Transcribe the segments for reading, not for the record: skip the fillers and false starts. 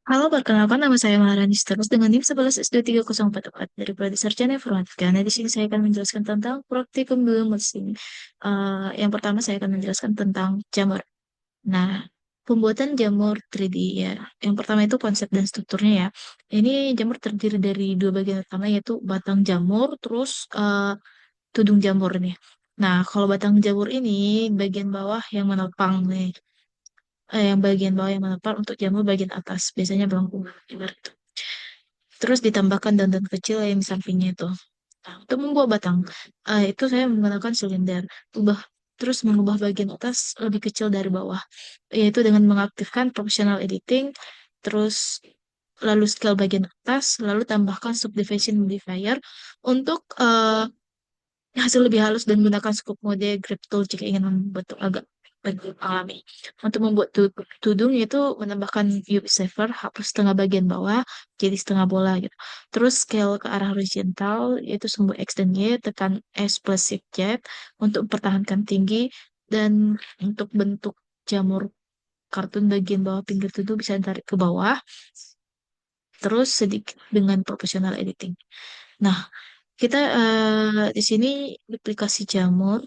Halo, perkenalkan nama saya Maharani Terus dengan NIM 11S23044 dari Prodi Sarjana Informatika. Nah, di sini saya akan menjelaskan tentang praktikum dulu mesin. Yang pertama saya akan menjelaskan tentang jamur. Nah, pembuatan jamur 3D ya. Yang pertama itu konsep dan strukturnya ya. Ini jamur terdiri dari dua bagian utama yaitu batang jamur terus tudung jamur nih. Nah, kalau batang jamur ini bagian bawah yang menopang nih. Yang bagian bawah yang menopang untuk jamur bagian atas biasanya belangkung ibarat. Terus ditambahkan daun-daun kecil yang di sampingnya itu. Nah, untuk membuat batang, itu saya menggunakan silinder. Ubah terus mengubah bagian atas lebih kecil dari bawah, yaitu dengan mengaktifkan professional editing, terus lalu scale bagian atas, lalu tambahkan subdivision modifier untuk hasil lebih halus dan gunakan scoop mode grip tool jika ingin membentuk agak lebih alami. Untuk membuat tudung itu menambahkan UV saver, hapus setengah bagian bawah, jadi setengah bola gitu. Terus scale ke arah horizontal, yaitu sumbu X dan Y, tekan S plus shift Z untuk mempertahankan tinggi, dan untuk bentuk jamur kartun bagian bawah pinggir tudung bisa ditarik ke bawah, terus sedikit dengan professional editing. Nah, kita di sini duplikasi jamur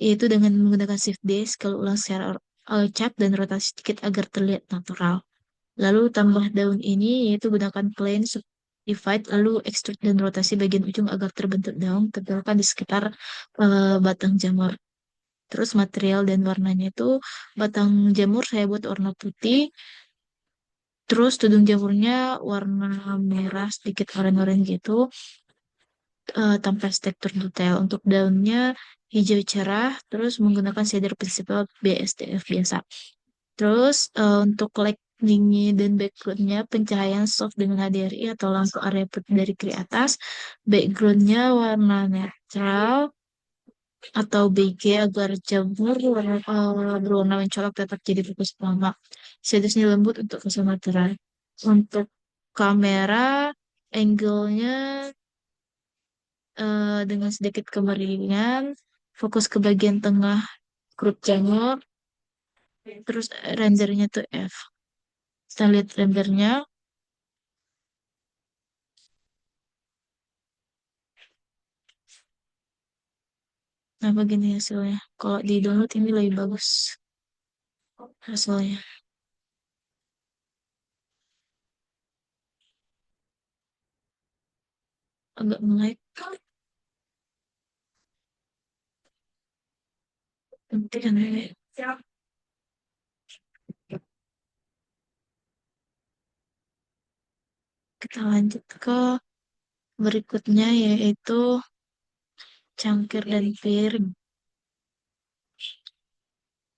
yaitu dengan menggunakan shift D kalau ulang secara acak dan rotasi sedikit agar terlihat natural. Lalu tambah daun ini yaitu gunakan plane divide lalu extrude dan rotasi bagian ujung agar terbentuk daun tempelkan di sekitar batang jamur. Terus material dan warnanya itu batang jamur saya buat warna putih, terus tudung jamurnya warna merah sedikit oranye-oranye gitu, tanpa tekstur detail. Untuk daunnya hijau cerah, terus menggunakan shader prinsipal BSDF biasa. Terus untuk lightning-nya dan background-nya pencahayaan soft dengan HDRI atau lampu area putih dari kiri atas. Background-nya warna netral atau BG agar jamur berwarna mencolok tetap jadi fokus utama. Shaders-nya lembut untuk kesemeteran. Untuk kamera, angle-nya dengan sedikit kemiringan, fokus ke bagian tengah grup jamur, terus rendernya tuh F. Kita lihat rendernya, nah begini hasilnya. Kalau di download ini lebih bagus hasilnya, agak melek. Nanti kan kita lanjut ke berikutnya yaitu cangkir dan piring,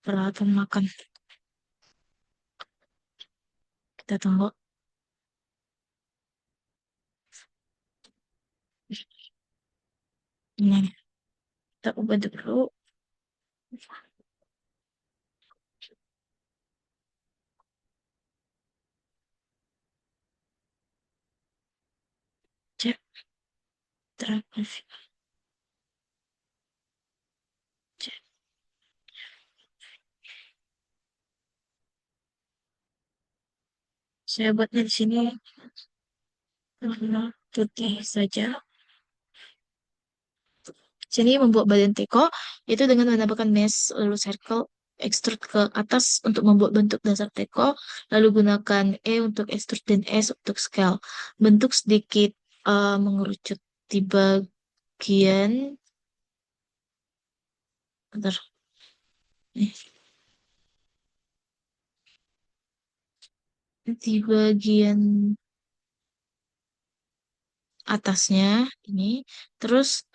peralatan makan. Kita tunggu. Ini kita ubah dulu. Cek terakhir. Cek. Saya buatnya di sini warna putih saja. Sini membuat badan teko itu dengan menambahkan mesh lalu circle extrude ke atas untuk membuat bentuk dasar teko, lalu gunakan E untuk extrude dan S untuk scale. Bentuk sedikit mengerucut di bagian, bentar, nih, di bagian atasnya ini, terus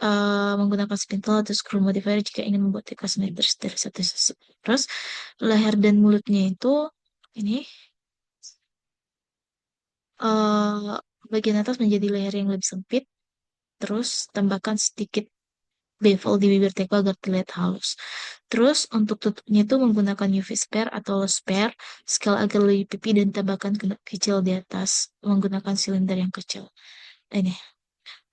menggunakan spindle atau screw modifier jika ingin membuat teko simetris dari satu sisi. Terus leher dan mulutnya itu ini eh bagian atas menjadi layer yang lebih sempit, terus tambahkan sedikit bevel di bibir teko agar terlihat halus. Terus untuk tutupnya itu menggunakan UV spare atau low spare, scale agar lebih pipi dan tambahkan kecil di atas menggunakan silinder yang kecil. Ini.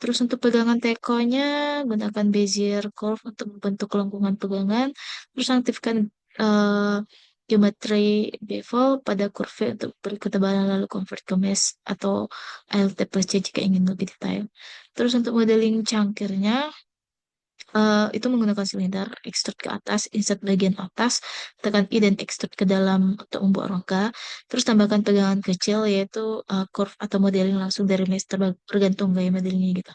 Terus untuk pegangan tekonya gunakan Bezier curve untuk membentuk lengkungan pegangan. Terus aktifkan eh, geometri bevel pada kurve untuk beri ketebalan lalu convert ke mesh atau ALT plus C jika ingin lebih detail. Terus untuk modeling cangkirnya, itu menggunakan silinder, extrude ke atas, insert bagian atas, tekan I dan extrude ke dalam untuk membuat rongga. Terus tambahkan pegangan kecil yaitu curve atau modeling langsung dari mesh tergantung gaya modelingnya gitu.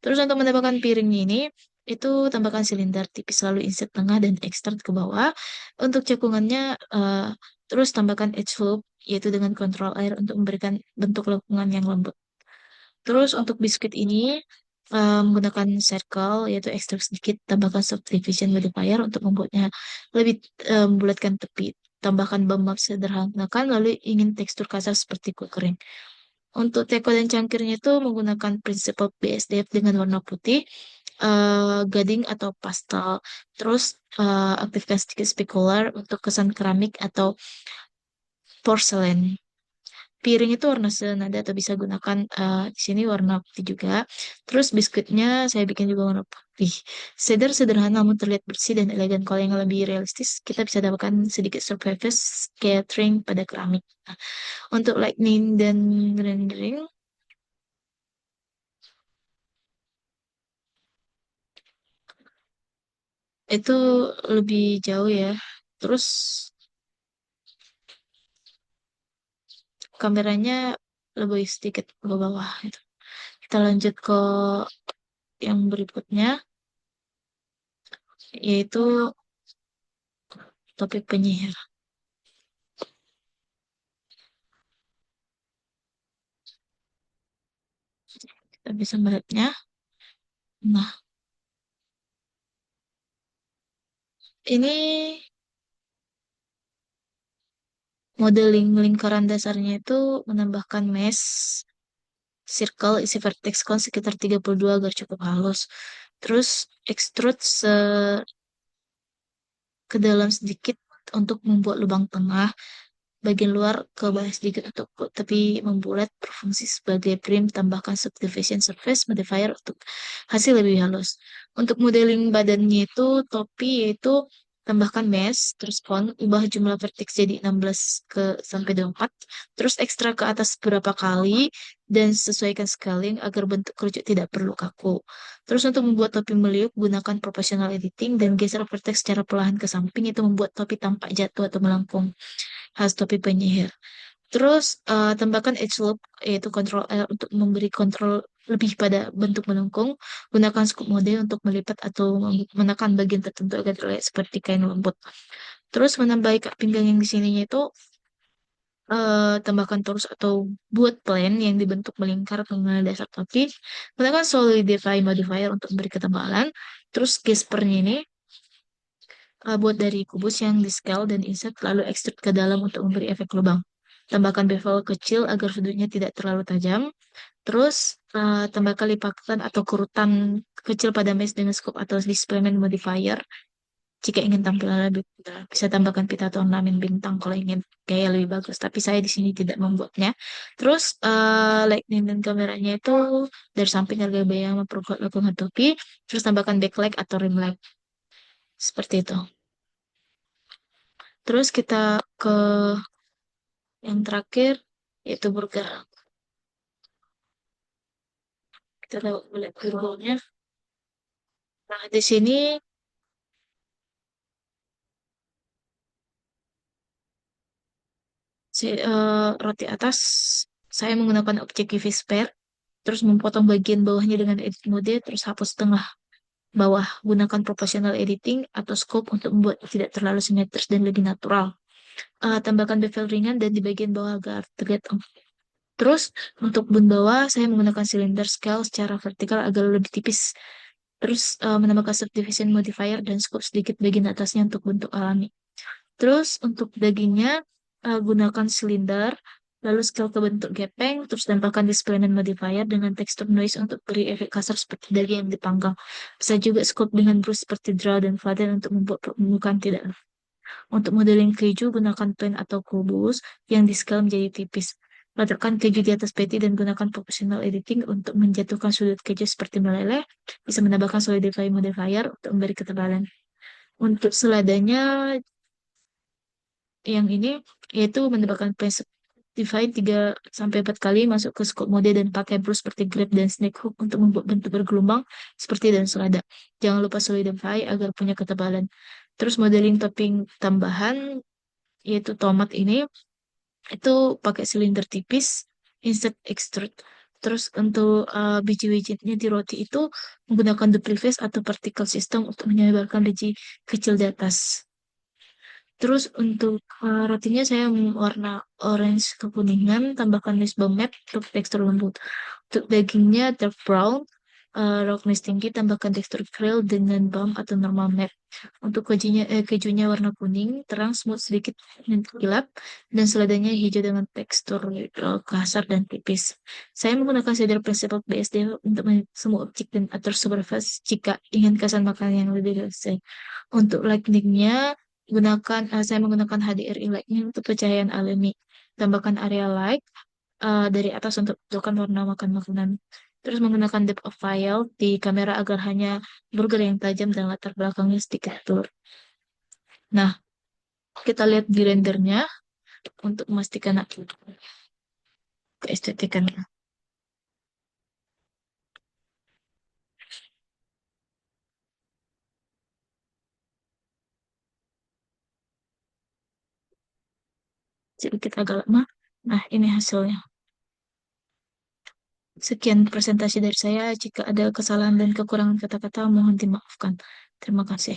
Terus untuk menambahkan piringnya ini, itu tambahkan silinder tipis lalu insert tengah dan extrude ke bawah. Untuk cekungannya, terus tambahkan edge loop yaitu dengan kontrol air untuk memberikan bentuk lengkungan yang lembut. Terus untuk biskuit ini menggunakan circle yaitu ekstrak sedikit, tambahkan subdivision modifier untuk membuatnya lebih membulatkan tepi. Tambahkan bump sederhanakan lalu ingin tekstur kasar seperti kue kering. Untuk teko dan cangkirnya itu menggunakan prinsip BSDF dengan warna putih, gading atau pastel. Terus aktifkan sedikit specular untuk kesan keramik atau porselen. Piring itu warna senada atau bisa gunakan di sini warna putih juga. Terus biskuitnya saya bikin juga warna putih. Sederhana namun terlihat bersih dan elegan. Kalau yang lebih realistis, kita bisa dapatkan sedikit surface scattering pada keramik. Nah, untuk lightning dan rendering itu lebih jauh ya. Terus kameranya lebih sedikit ke bawah. Gitu. Kita lanjut ke yang berikutnya, yaitu topik penyihir. Kita bisa melihatnya. Nah, ini modeling lingkaran dasarnya itu menambahkan mesh circle isi vertex cone sekitar 32 agar cukup halus. Terus extrude ke dalam sedikit untuk membuat lubang tengah. Bagian luar ke bawah sedikit untuk tapi membulat berfungsi sebagai prim. Tambahkan subdivision surface modifier untuk hasil lebih halus. Untuk modeling badannya itu topi yaitu tambahkan mesh terus font ubah jumlah vertex jadi 16 ke sampai 24 terus ekstra ke atas beberapa kali dan sesuaikan scaling agar bentuk kerucut tidak perlu kaku. Terus untuk membuat topi meliuk gunakan proportional editing dan geser vertex secara perlahan ke samping itu membuat topi tampak jatuh atau melengkung khas topi penyihir. Terus tambahkan edge loop yaitu kontrol L untuk memberi kontrol lebih pada bentuk melengkung. Gunakan scoop mode untuk melipat atau menekan bagian tertentu agar terlihat seperti kain lembut. Terus menambah ikat pinggang yang di sininya itu tambahkan torus atau buat plan yang dibentuk melingkar mengenai dasar topi. Gunakan solidify modifier untuk memberi ketebalan. Terus gespernya ini buat dari kubus yang di scale dan insert lalu extrude ke dalam untuk memberi efek lubang. Tambahkan bevel kecil agar sudutnya tidak terlalu tajam. Terus tambahkan lipatan atau kurutan kecil pada mesh dengan scope atau displacement modifier. Jika ingin tampilan lebih mudah, bisa tambahkan pita atau ornamen bintang kalau ingin gaya lebih bagus. Tapi saya di sini tidak membuatnya. Terus lightning dan kameranya itu dari samping harga yang memperkuat lengkungan topi. Terus tambahkan backlight atau rim light seperti itu. Terus kita ke yang terakhir yaitu burger. Kita lihat burgernya. Nah, di sini roti atas saya menggunakan objek UV spare, terus memotong bagian bawahnya dengan edit mode, terus hapus tengah bawah. Gunakan proportional editing atau scope untuk membuat tidak terlalu simetris dan lebih natural. Tambahkan bevel ringan dan di bagian bawah agar terlihat empuk. Terus untuk bun bawah saya menggunakan silinder scale secara vertikal agar lebih tipis. Terus menambahkan subdivision modifier dan scope sedikit bagian atasnya untuk bentuk alami. Terus untuk dagingnya gunakan silinder, lalu scale ke bentuk gepeng, terus tambahkan display and modifier dengan tekstur noise untuk beri efek kasar seperti daging yang dipanggang. Bisa juga scope dengan brush seperti draw dan flatten untuk membuat permukaan tidak. Untuk modeling keju gunakan pen atau kubus yang di scale menjadi tipis. Letakkan keju di atas patty dan gunakan proportional editing untuk menjatuhkan sudut keju seperti meleleh. Bisa menambahkan solidify modifier untuk memberi ketebalan. Untuk seladanya yang ini yaitu menambahkan Define 3 sampai 4 kali masuk ke scope mode dan pakai brush seperti grab dan snake hook untuk membuat bentuk bergelombang seperti dan selada. Jangan lupa solidify agar punya ketebalan. Terus modeling topping tambahan yaitu tomat ini itu pakai silinder tipis insert extrude. Terus untuk biji-bijinya di roti itu menggunakan double face atau particle system untuk menyebarkan biji kecil di atas. Terus untuk rotinya saya warna orange kekuningan, tambahkan nisbah matte untuk tekstur lembut. Untuk dagingnya dark brown, roughness tinggi, tambahkan tekstur grill dengan balm atau normal matte. Untuk kejunya warna kuning, terang, smooth sedikit gelap, dan seladanya hijau dengan tekstur kasar dan tipis. Saya menggunakan shader principle BSD untuk semua objek dan atur supervise jika ingin kesan makanan yang lebih selesai. Untuk lightingnya, saya menggunakan HDRI lighting untuk pencahayaan alami. Tambahkan area light dari atas untuk menentukan warna makan makanan. Terus menggunakan depth of field di kamera agar hanya burger yang tajam dan latar belakangnya sedikit blur. Nah, kita lihat di rendernya untuk memastikan keestetikannya. Sedikit agak lama. Nah, ini hasilnya. Sekian presentasi dari saya. Jika ada kesalahan dan kekurangan kata-kata, mohon dimaafkan. Terima kasih.